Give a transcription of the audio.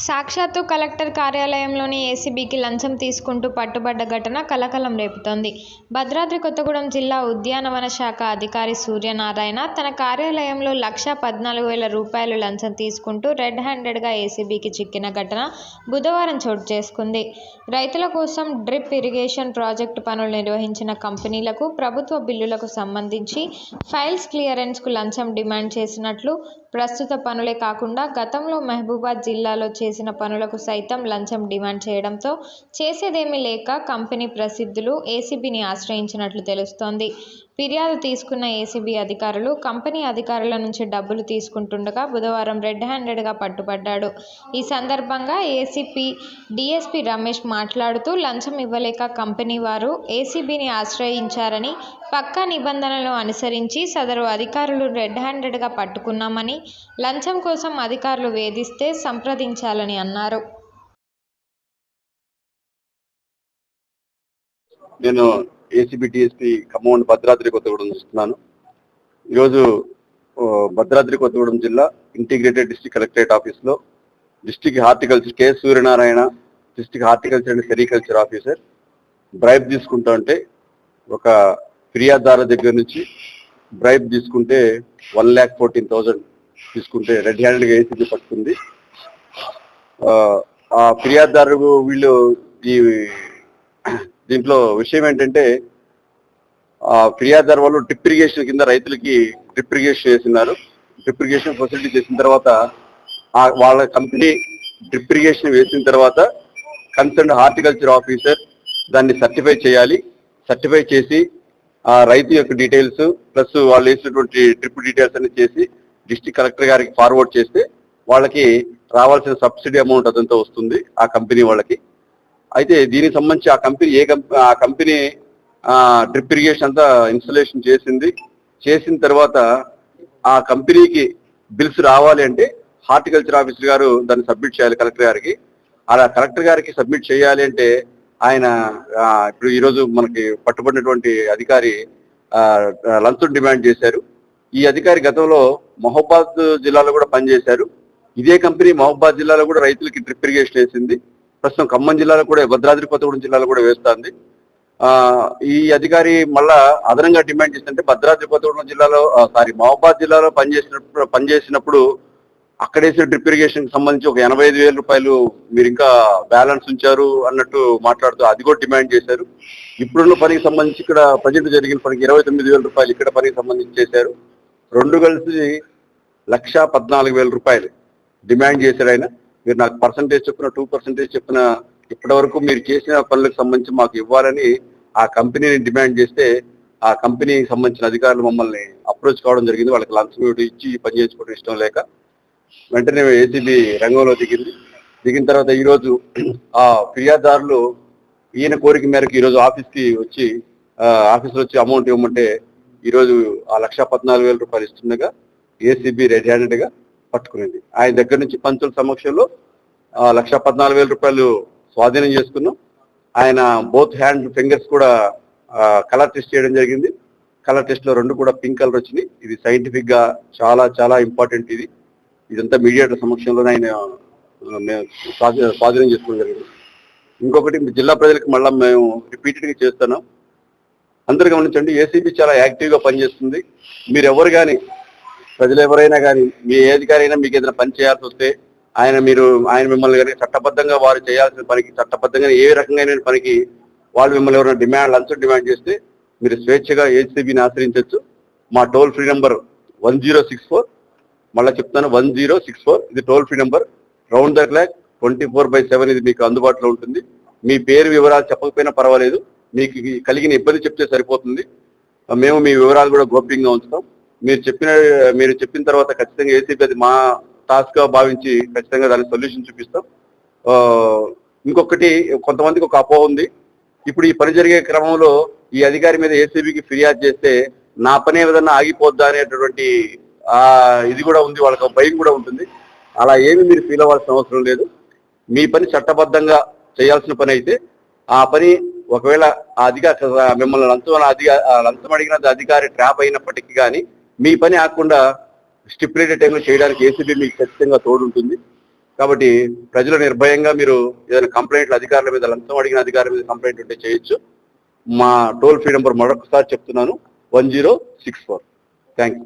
సాక్షాత్తు కలెక్టర్ కార్యాలయంలోని ఏసీబీకి లంచం తీసుకుంటూ పట్టుబడ్డ ఘటన కలకలం రేపుతోంది. భద్రాద్రి కొత్తగూడెం జిల్లా ఉద్యానవన శాఖ అధికారి సూర్యనారాయణ తన కార్యాలయంలో రూ. 1,14,000 లంచం తీసుకుంటూ రెడ్ హ్యాండెడ్గా ఏసీబీకి చిక్కిన ఘటన బుధవారం చోటు చేసుకుంది. రైతుల కోసం డ్రిప్ ఇరిగేషన్ ప్రాజెక్టు పనులు నిర్వహించిన కంపెనీలకు ప్రభుత్వ బిల్లులకు సంబంధించి ఫైల్స్ క్లియరెన్స్కు లంచం డిమాండ్ చేసినట్లు, ప్రస్తుత పనులే కాకుండా గతంలో మహబూబాద్ జిల్లాలో చేసిన పనులకు సైతం లంచం డిమాండ్ చేయడంతో చేసేదేమీ లేక కంపెనీ ప్రతినిధులు ఏసీబీని ఆశ్రయించినట్లు తెలుస్తోంది. ఫిర్యాదు తీసుకున్న ఏసీబీ అధికారులు కంపెనీ అధికారుల నుంచి డబ్బులు తీసుకుంటుండగా బుధవారం రెడ్ హ్యాండెడ్గా పట్టుబడ్డాడు. ఈ సందర్భంగా ఏసీపీ డీఎస్పీ రమేష్ మాట్లాడుతూ లంచం ఇవ్వలేక కంపెనీ వారు ఏసీబీని ఆశ్రయించారని, పక్కా నిబంధనలను అనుసరించి సదరు అధికారులు రెడ్ హ్యాండెడ్గా పట్టుకున్నామని, లంచం కోసం అధికారులు వేధిస్తే సంప్రదించాలని అన్నారు. నేను ఏసీబీ టీఎస్పీ ఖమ్మం భద్రాద్రి కొత్తగూడెం చూస్తున్నాను. ఈరోజు భద్రాద్రి కొత్తగూడెం జిల్లా ఇంటిగ్రేటెడ్ డిస్ట్రిక్ట్ కలెక్టరేట్ ఆఫీస్లో district horticulture K Suryanarayana district horticulture and sericulture officer bribe తీసుకుంటా ఉంటే ఒక ఫిర్యాదుదారు దగ్గర నుంచి బ్రైబ్ తీసుకుంటే 1,14,000 తీసుకుంటే రెడ్ హ్యాండెడ్గా ఏసీబీ పట్టుకుంది. ఆ ఫిర్యాదుదారు వీళ్ళు దీంట్లో విషయం ఏంటంటే ఆ ఫిర్యాదుదారు వాళ్ళు డ్రిప్ ఇరిగేషన్ కింద రైతులకి డ్రిప్ ఇరిగేషన్ చేస్తున్నారు. డ్రిప్ ఇరిగేషన్ ఫెసిలిటీ చేసిన తర్వాత వాళ్ళ కంపెనీ డ్రిప్ ఇరిగేషన్ వేసిన తర్వాత కన్సర్న్ హార్టికల్చర్ ఆఫీసర్ దాన్ని సర్టిఫై చేయాలి. సర్టిఫై చేసి ఆ రైతు యొక్క డీటెయిల్స్ ప్లస్ వాళ్ళు వేసినటువంటి డ్రిప్ డీటెయిల్స్ అన్ని చేసి డిస్ట్రిక్ట్ కలెక్టర్ గారికి ఫార్వర్డ్ చేస్తే వాళ్ళకి రావాల్సిన సబ్సిడీ అమౌంట్ అదంతా వస్తుంది ఆ కంపెనీ వాళ్ళకి. అయితే దీనికి సంబంధించి ఆ కంపెనీ డ్రిప్ ఇరిగేషన్ అంతా ఇన్స్టలేషన్ చేసిన తర్వాత ఆ కంపెనీకి బిల్స్ రావాలి అంటే హార్టికల్చర్ ఆఫీసర్ గారు దాన్ని సబ్మిట్ చేయాలి కలెక్టర్ గారికి. అలా కలెక్టర్ గారికి సబ్మిట్ చేయాలి అంటే ఆయన ఇప్పుడు ఈరోజు మనకి పట్టుబడినటువంటి అధికారి లంచం డిమాండ్ చేశారు. ఈ అధికారి గతంలో మహబూబాద్ జిల్లాలో కూడా పనిచేశారు. ఇదే కంపెనీ మహబూబాద్ జిల్లాలో కూడా రైతులకి డ్రిప్ ఇరిగేషన్ వేసింది. ప్రస్తుతం ఖమ్మం జిల్లాలో కూడా భద్రాద్రి కొత్తగూడెం జిల్లాలో కూడా వేస్తుంది. ఈ అధికారి మళ్ళా అదనంగా డిమాండ్ చేస్తుంటే భద్రాద్రి కొత్తగూడెం జిల్లాలో మహబూబాద్ జిల్లాలో పనిచేసినప్పుడు అక్కడేసిన డ్రిప్ ఇరిగేషన్ కి సంబంధించి ఒక 85,000 రూపాయలు మీరు ఇంకా బ్యాలెన్స్ ఉంచారు అన్నట్టు మాట్లాడుతూ అది కూడా డిమాండ్ చేశారు. ఇప్పుడున్న పనికి సంబంధించి ఇక్కడ ప్రజెంట్ జరిగిన పనికి 29,000 రూపాయలు ఇక్కడ పనికి సంబంధించి చేశారు. రెండు కలిసి 1,14,000 రూపాయలు డిమాండ్ చేశారు. ఆయన మీరు నాకు పర్సంటేజ్ చెప్పిన 2% చెప్పిన ఇప్పటి వరకు మీరు చేసిన పనులకు సంబంధించి మాకు ఇవ్వాలని ఆ కంపెనీని డిమాండ్ చేస్తే ఆ కంపెనీకి సంబంధించిన అధికారులు మమ్మల్ని అప్రోచ్ కావడం జరిగింది. వాళ్ళకి లంచం ఇచ్చి పని చేసుకోవడం ఇష్టం లేక వెంటనే ఏసీబీ రంగంలో దిగిన తర్వాత ఈరోజు ఆ ఫిర్యాదుదారులు ఈయన కోరిక మేరకు ఈరోజు ఆఫీసులో వచ్చి అమౌంట్ ఇవ్వమంటే ఈరోజు ఆ 1,14,000 రూపాయలు ఇస్తుండగా ఏసీబీ రెడ్ హ్యాండెడ్గా పట్టుకునేది. ఆయన దగ్గర నుంచి పంచుల సమక్షంలో 1,14,000 రూపాయలు స్వాధీనం చేసుకున్నాం. ఆయన బోత్ హ్యాండ్ ఫింగర్స్ కూడా కలర్ టెస్ట్ చేయడం జరిగింది. కలర్ టెస్ట్ లో 2 కూడా పింక్ కలర్ వచ్చినాయి. ఇది సైంటిఫిక్ గా చాలా చాలా ఇంపార్టెంట్. ఇదంతా మీడియేటర్ సమక్షంలోనే ఆయన స్వాధీనం చేసుకోవడం జరిగింది. ఇంకొకటి జిల్లా ప్రజలకు మళ్ళీ మేము రిపీటెడ్ గా చేస్తున్నాం. అందరూ గమనించండి, ఏసీబీ చాలా యాక్టివ్ గా పనిచేస్తుంది. మీరు ఎవరు కానీ ప్రజలు ఎవరైనా కానీ మీ ఏ అధికారి అయినా మీకు ఏదైనా పని చేయాల్సి వస్తే ఆయన మిమ్మల్ని కానీ చట్టబద్ధంగా వారు చేయాల్సిన పనికి చట్టబద్ధంగా ఏ రకంగా పనికి వాళ్ళు మిమ్మల్ని ఎవరైనా లంచం డిమాండ్ చేస్తే మీరు స్వేచ్ఛగా ఏసీబీని ఆశ్రయించవచ్చు. మా టోల్ ఫ్రీ నెంబర్ 1064, మళ్ళీ చెప్తాను 1064. ఇది toll free number. Round the clock 24/7 ఇది మీకు అందుబాటులో ఉంటుంది. మీ పేరు వివరాలు చెప్పకపోయినా పర్వాలేదు, మీకు కలిగిన ఇబ్బంది చెప్తే సరిపోతుంది. మేము మీ వివరాలు కూడా గోప్యంగా ఉంచుతాం. మీరు చెప్పిన తర్వాత ఖచ్చితంగా ఏసీబీ అది మా టాస్క్ గా భావించి ఖచ్చితంగా దానికి సొల్యూషన్ చూపిస్తాం. ఇంకొకటి, కొంతమందికి ఒక అపోహ ఉంది. ఇప్పుడు ఈ పని జరిగే క్రమంలో ఈ అధికారి మీద ఏసీబీకి ఫిర్యాదు చేస్తే నా పని ఏదన్నా ఆగిపోద్దా అనేటటువంటి ఇది కూడా ఉంది, వాళ్ళకి భయం కూడా ఉంటుంది. అలా ఏమి మీరు ఫీల్ అవ్వాల్సిన అవసరం లేదు. మీ పని చట్టబద్ధంగా చేయాల్సిన పని అయితే ఆ పని ఒకవేళ మిమ్మల్ని లంచం అడిగిన అధికారి ట్రాప్ అయినప్పటికీ కానీ మీ పని ఆకుండా స్టిపులేటెడ్ టైంలో చేయడానికి ఏసీబీ మీకు ఖచ్చితంగా తోడుంటుంది. కాబట్టి ప్రజలు నిర్భయంగా మీరు ఏదైనా కంప్లైంట్లు అధికారుల మీద, లంచం అడిగిన అధికారుల మీద కంప్లైంట్ ఉంటే చేయొచ్చు. మా టోల్ ఫ్రీ నెంబర్ మరొకసారి చెప్తున్నాను, 1064. Thank you.